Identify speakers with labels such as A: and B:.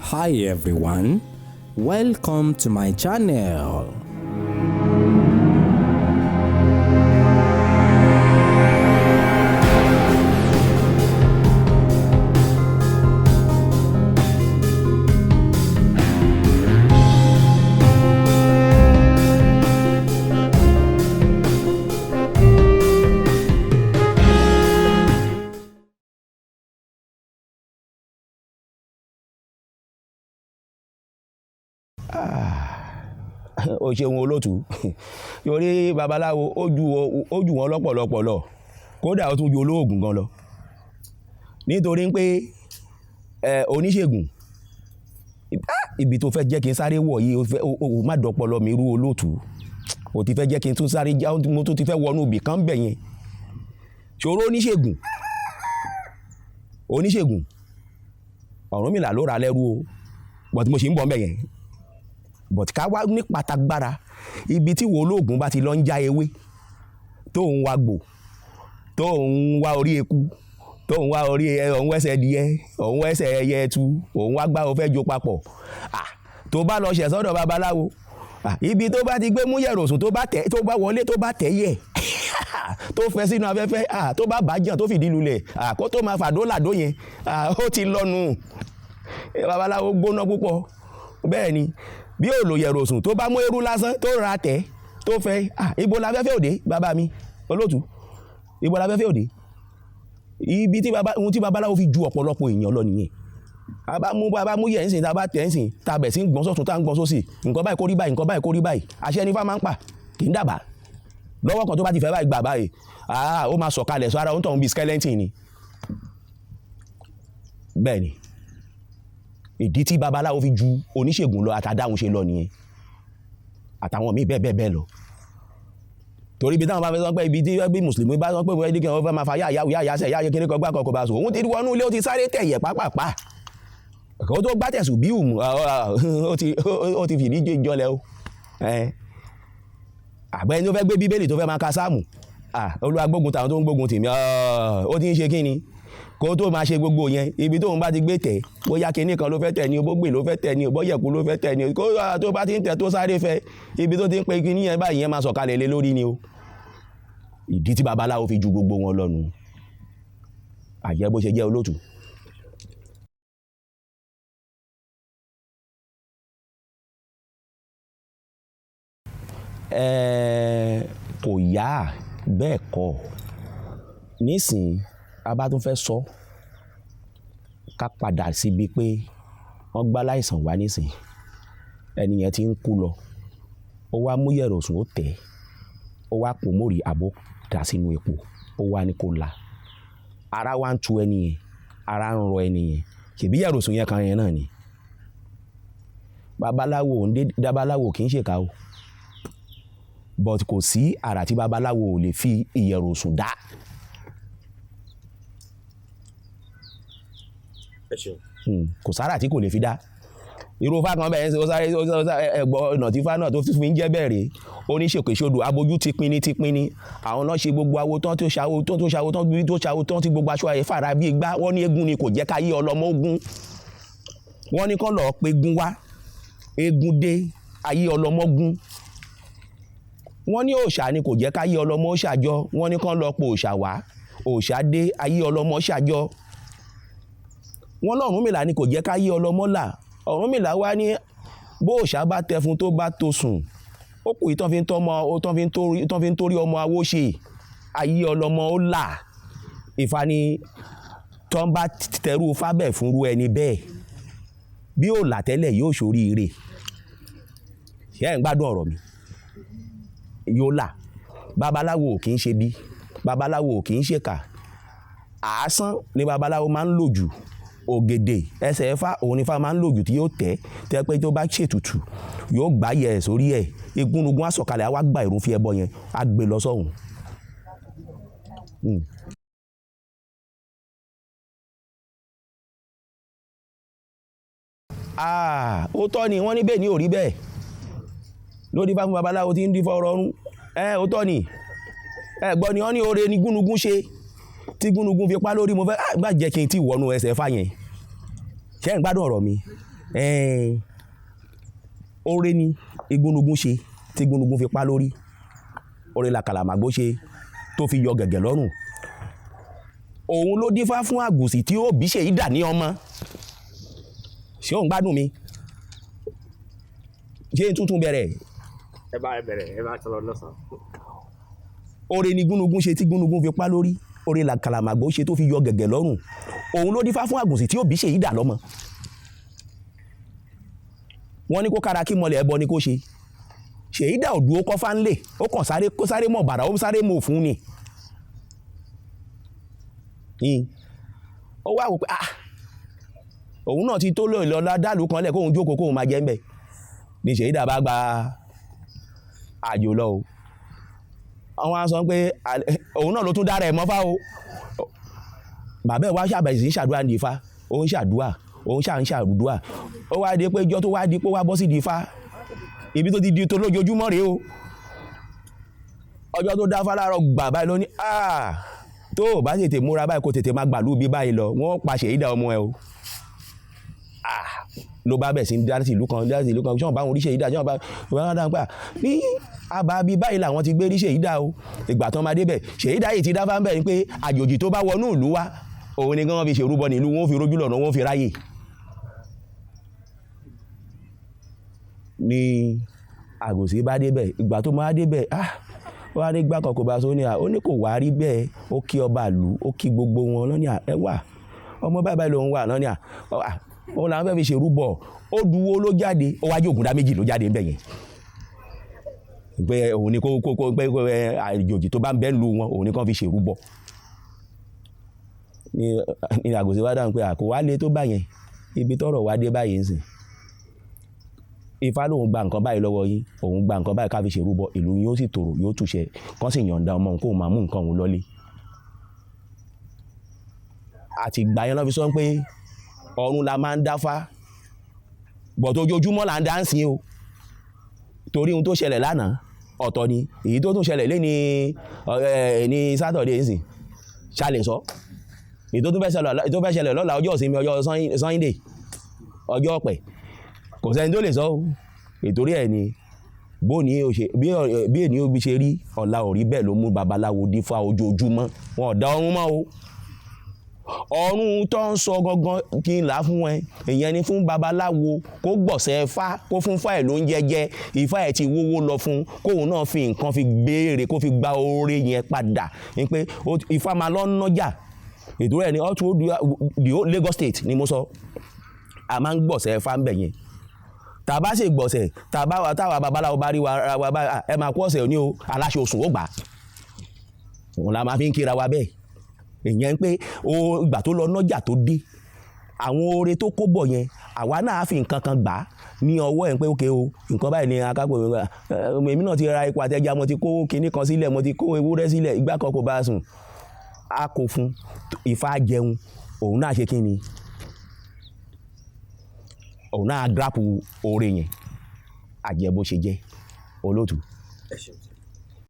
A: Hi everyone, welcome to my channel.
B: O ṣeun olótù yorí babaláwo ó jù wọn lọ́pọ̀lọpọ̀ lọ, kódà ó tún ju olóògùn gan lọ, nítorí pé oníṣègùn ibi tó fẹ́ jẹ́ kí n sáré wọ̀ yìí o má dọpọlọ mi rú olótù, o ti fẹ́ jẹ́ kí n tún sáré já mo tún ti fẹ́ wọnú ibì kan bẹ̀ yẹn. ṣòro oníṣègùn Ọ̀rúnmìlà ló ra lẹ́rú o, but mo ṣì ń bọ̀ mbẹ̀ yẹn. But ká wá ní pàtàgbára ibi tí wo olóògùn bá ti lọ ń já ewé tó ń wá gbò, tó ń wá orí eku, tó ń wá orí òun ẹsẹ̀ díẹ̀, òun ẹsẹ̀ ẹyẹ ẹtu, òun wá gbá o fẹ́ jó papọ̀. Tó bá lọ ṣẹ̀ sọ́dọ̀ babaláwo, ibi tó bá ti gbé mú yẹ̀rọ̀sùn tó bá wọlé tó bá tẹ̀ yẹ̀ tó fẹ́ sínú afẹ́fẹ́, tó bá bàjẹ́ tó fìdí lulẹ̀, kó tó máa fàdó làdó yẹn, ó ti lọ́nu. Babaláwo gbóná púpọ̀. Bẹ́ẹ̀ ni bí ò lò yẹ̀rọ̀sùn tó bá mú eérú lásán tó ra tẹ̀ tó fẹ́, ibo la fẹ́fẹ́ òde bàbá mi olótù, ibo la fẹ́fẹ́ òde. Ibi tí babaláwo fi ju ọ̀pọ̀lọpọ̀ èèyàn lọ nìyẹn. Bàbá mú yẹ̀ ń sìn, tá a bá tẹ̀ ń sìn, tá a bẹ̀ sí ń gbọ́n sọ́tún tá a ń gbọ́n sósì, nǹkan báyìí kó rí báyìí, nǹkan báyìí kó rí báyìí, àṣẹ ni Ifá máa ń pa, kì í dàbà. Lọ́wọ́ kan tó bá ti fẹ́ báyìí gbà báyìí, ó máa sọ̀kalẹ̀ sọ ara ó ń tọ̀hún bíi skeleton ni. Bẹ́ẹ̀ ni ìdí tí babaláwo fi ju oníṣègùn lọ àtàdáhùn ṣe lọ nìyẹn, àtàwọn míì bẹ́ẹ̀ lọ. Torí ibi táwọn bá fẹ́ sọ pé ibi tí bí mùsùlùmí bá sọ pé wọ́n ẹ̀dínkì wọn fẹ́ máa fa yáàsẹ̀ yáàyè kiri kan gbá kan kò bá sùn, òun ti wọnú ilé ó ti sáré tẹ̀yẹ̀ pápápá kó tó gbá tẹ̀sùn bí òmù ó ti fìdí jọlẹ̀ o. Àgbẹ̀ tó fẹ́ gbé bíbélì tó fẹ́ máa ka sáàmù, Olúwa gbógun tàwọn tó ń gbógun tèmi, ó ti ń ṣe kí ni kó tó máa ṣe gbogbo yẹn. Ibi tóun bá ti gbé tẹ̀, bóyá kinní kan ló fẹ́ tẹ̀ ni o, bógbè ló fẹ́ tẹ̀ ni o, bóyẹ̀kú ló fẹ́ tẹ̀ ni o, kó tó bá ti ń tẹ̀ tó sáré fẹ́, ibi tó ti ń pe kinní yẹn báyìí yẹn máa sọ̀kalẹ̀ lé lórí ni o. Ìdí tí babaláwo fi ju gbogbo wọn lọ nù. Àjẹ́ bó ṣe jẹ́ olótù. Kò yá bẹ́ẹ̀ kọ́ nísìnyí a bá tún fẹ́ sọ ká padà síbi pé wọ́n gbá láìsàn wá nísìn, ẹni yẹn ti ń kú lọ, ó wá mú yẹ̀rọ̀sùn ó tẹ̀, ó wá pò mórí àbó dà sínú epo, ó wá ní kó la, ara wá ń tu ẹni yẹn, ara ń rọ ẹni yẹn, ṣèbí yẹ̀rọ̀sùn yẹn kan yẹn náà ni. Babaláwo kì í ṣèkà o, but kò sí àrà tí babaláwo ò lè fi ìyẹ̀rọ̀sùn dá. Kò sára tí kò lè fi dá. Irú Ifá kan bẹ́ẹ̀ ó sáré ẹgbọ́ ọ̀nà tí Ifá náà tó fi ń jẹ́ bẹ̀rẹ̀ oníṣèkèṣodò abojú ti pinni àwọn náà ṣe gbogbo awo tán tó ṣàwo tán tí gbogbo aṣọ ẹ̀ fara bí igbá. Wọ́n ní eégún ni kò jẹ́ ká yé ọlọ́mọ ogun, wọ́n ní kán lọ́ọ́ pe eégún wá, eégún dé ayé ọlọ́mọ ogun. Wọ́n ní òòṣà ni kò jẹ́ ká yé ọlọ́mọ ó ṣàjọ, wọ́n ní kán lọ́ọ́ po òòṣà wá, òòṣà dé ayé ọlọ́mọ ṣàjọ. Wọ́n lọ́rùnmìlà ni kò jẹ́ ká yé ọlọ́mọ là, Ọ̀rúnmìlà wá ní bó òòṣà bá tẹ fún tó bá tó sùn, ó kù ìtàn fi ń torí ọmọ awó ṣe ayé ọlọ́mọ ó là. Ifá ní tán bá tẹrú fábẹ̀ fúnrú ẹni bẹ́ẹ̀ bí ó là tẹ́lẹ̀ yóò ṣoríire. Ṣé ẹ̀ ń gbádùn ọ̀rọ̀ mi? Yóò là. Babaláwo kì í ṣe bí, babaláwo kì í ṣèkà, àásán ni babaláwo máa ń lò jù, ògèdè ẹsẹ̀ Ifá òun ni Ifá máa ń lò jù tí yóò tẹ́ pé tó bá ṣètùtù yóò gbá yẹ ẹ̀ sórí ẹ̀, igúnnugún àsọ̀kalẹ̀ á wá gba ìrun fi ẹbọ yẹn á gbé lọ sọ́hùn. Ó tọ́ ni wọ́n ní bẹ́ẹ̀ ni ò rí bẹ́ẹ̀ lórí bá fún babaláwo tí ń dífá ọ̀rọ̀ ọ̀run. Ó tọ́ ni gbọ́ ni wọ́n ní oore ni gúnugún ṣe tí gúnugún fi pa lórí. Mo fẹ́ má jẹ́ kí n tí wọnú ẹsẹ̀ Ifá yẹn. Ṣé ẹ̀ ń gbádùn ọ̀rọ̀ mi? oore ni igúnnugún ṣe tí igúnnugún fi pa lórí, oore làkàlàmàgbò ṣe tó fi yọ gẹ̀gẹ̀ lọ́rùn. Òun ló dífá fún àgùsì tí ó bí Ṣèyí Dà ní ọmọ. Ṣé òun gbádùn mi? Ṣé tuntun bẹ̀rẹ̀?
C: Ẹ bá bẹ̀rẹ̀, ẹ bá tọrọ lọ́sàn.
B: Oore ni igúnnugún ṣe tí igúnnugún fi pa lórí, oore làkàlàmàgbò ṣe tó fi yọ gẹ̀gẹ̀ lọ́rùn. Òun ló dífá fún àgùsì tí ó bí Ṣèyí Dà lọ́mọ. Wọ́n ní kó kára kí mọlẹ̀ ẹbọ ni kó ṣe. Ṣèyí Dà òdúró kọ́ fánlé, ó kàn sáré mọ̀ bàrà, ó sáré mọ̀ òfun ni. Ó wá wò pé òun náà ti tó lóyìn lọ dálù kan lẹ̀ kóun jókòó kóun máa jẹ́ ń bẹ̀. Ni Ṣèyí Dà bá gba àjò lọ o. Àwọn á sọ pé òun náà ló tún dára ẹ̀ mọ́fá o. Bàbá ẹ̀ wá ṣàbẹ̀sì sí ṣàdúrà ní Ifá, ó ń ṣàdúrà, ó ń ṣàdúrà. Ó wá di pé ìjọ tó wá di pé ó wá bọ́ sí di Ifá, ibi tó ti di tó lójoojúmọ́ rèé o. Ọjọ́ tó dá fáláàrọ̀ gbà báyìí ló ní tó o bá tètè múra báyìí kó tètè máa gbàlú bí báyìí lọ, wọ́n pa Ṣèyí Dà ọmọ ẹ o. Ló bá bẹ̀ sí dá sí ìlú kan ṣé wọ́n bá wọn rí Ṣèyí Dà, ṣé wọ́n bá wọn dá pé ní àbá bíi báyìí làwọn ti gbé rí Ṣèyí Dà o. Ìgbà tán máa débẹ̀ Ṣèyí Dà yìí ti dá fá ń bẹ̀ ni pé àjòjì tó bá wọnú ìlú wa òun ni kí wọ́n fi ṣèrúbọ nílùú, wọ́n fi rójú lọ́nà, wọ́n fi ráyè. Ní àgùsì bá débẹ̀, ìgbà tó máa débẹ̀ ó wá ní gbá kan kò bá sọ ní ó ní kò wá rí bẹ́ẹ̀, ó kí ọba ìlú, ó kí gbogbo wọn lọ́ní ẹ wà ọmọ báyìí lòun wà lọ́ní òun làwọn fẹ́ fi ṣèrúbọ. Ó duwó ló jáde, ó wájú Ògúndá méjì ló jáde ńbẹ̀ yẹn. Pé òun ni kó pé àjòjì tó bá ń bẹ́ lu wọn òun ni kàn fi ṣèrúbọ. Ní àgùsì wá dáhùn pé kò wá lé tó bá yẹn, ibi tọ́rọ̀ wá dé báyìí ń sìn. Ifá lòun gba nǹkan báyìí lọ́wọ́ yín, òun gba nǹkan báyìí ká fi ṣèrúbọ, ìlú yóò sì tòrò, yóò túṣẹ, kán sì yọ̀ǹda ọmọ òun kóun máa mú nǹkan òun lọ́lé. Àti ìgbà yẹn lọ́ fi sọ pé ọ̀run la máa ń dáfá, bọ̀t ojoojúmọ́ là ń dá ń sìn o. Torí ohun tó ṣẹlẹ̀ lánàá ọ̀tọ̀ ni, èyí tó tún ṣẹlẹ̀ lé ní Sátọ̀dé ń sìn ṣàlẹ̀ sọ. Èyí tó fẹ́ ṣẹlẹ̀ lọ́la ọjọ́ ìsinmi, ọjọ́ Sunday, ọjọ́ ọ̀pẹ̀, kò sẹ́ni tó lè sọ o. Ìtorí ẹ̀ ni bí ènìyàn bí ṣe rí ọ̀la ò rí bẹ́ẹ̀ ló mú babaláwo dífá ojoojúmọ́. Wọn ò dá ọ̀run mọ́ o. Ọ̀run tó ń sọ gangan kí n là fún ẹ, ìyẹn ni fún babaláwo kó gbọ̀sẹ̀ Ifá, kó fún Ifá ẹ̀ ló ń jẹjẹ, Ifá ẹ̀ ti wówó lọ fún, kóun náà fi nǹkan fi béèrè, kó fi gba oore yẹn padà. Ní pé Ifá máa lọ nájà. Ìtorí ẹ̀ ni all through the whole Lagos State ni mo sọ, a máa ń gbọ̀sẹ̀ Ifá ń bẹ̀ yẹn. Tàbá sì gbọ̀sẹ̀, táwa babaláwo bá rí wa bá ẹ máa kú ọ̀sẹ̀ òní o, aláṣẹ oṣù ó gbà. Òun la máa fi ń kíra wa bẹ́ẹ̀. Ìyẹn pé ìgbà tó lọ nájà tó dé, àwọn oore tó kó bọ̀ yẹn àwa náà fi nǹkan kan gbà ní ọwọ́ ẹ̀ pé ókè o, nǹkan báyìí ni akápò èmi náà ti ra epo àtẹja, mo ti kó kinní kan sílẹ̀, mo ti kó ewúrẹ́ sílẹ̀, ìgbà kan kò bá sùn. A kò fún Ifá jẹun, òun náà ṣe kí ni, òun náà gírápù oore yẹn, àjẹ́ bó ṣe jẹ́ olóòtú.